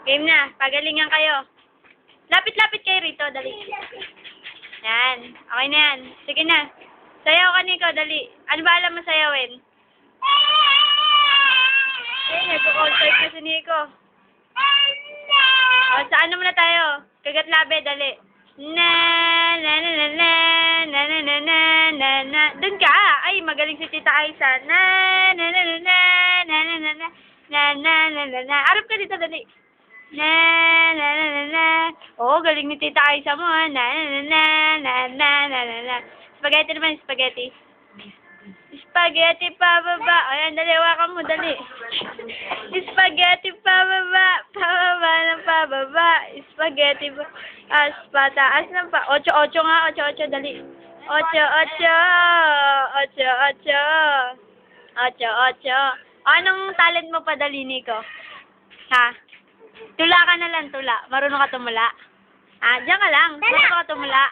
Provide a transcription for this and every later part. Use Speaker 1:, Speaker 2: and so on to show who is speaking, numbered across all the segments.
Speaker 1: Game na. Pagalingan kayo. Lapit-lapit kayo rito. Dali. Yan. Okay na yan. Sige na. Sayaw ka, Nico. Dali. Ano ba alam mo sayawin? Eh, nagko-concert na si Nico. O, sa ano muna tayo? Kagat labi. Dali. Na na na na na na na na na na na. Doon ka. Ay, magaling si Tita Aiza. Na na na na na na na na na na na na na na. Arap ka dito, dali. Na na na na na. Oo, galing ni Tita Aiza mo, ha. Na na na na na na na na. Spaghetti naman, spaghetti. Spaghetti pababa. Ayan, dali, hawakan mo, dali. Spaghetti pababa. Pababa ng pababa. Spaghetti pa. Pataas ng pa. 8-8 nga, 8-8, dali. 8-8. 8-8. 8-8. Anong talent mo pa, dali, Nico? Ha? Tula ka na lang, tula. Marunong ka tumula? Ah, diyan ka lang. Marunong ka tumula.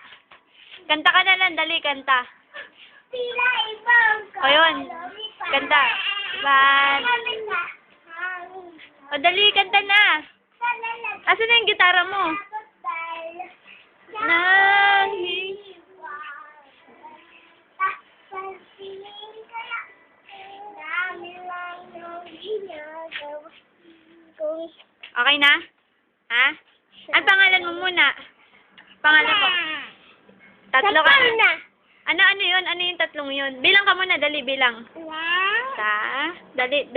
Speaker 1: Kanta ka na lang, dali, kanta. O yun, kanta. O dali, kanta na. Asan na yung gitara mo? Okay na? Ha? Ang pangalan mo muna? Pangalan mo? Tatlo ka na. Ano yun? Ano yung tatlong yun? Bilang ka muna, dali, bilang. Dali, 2.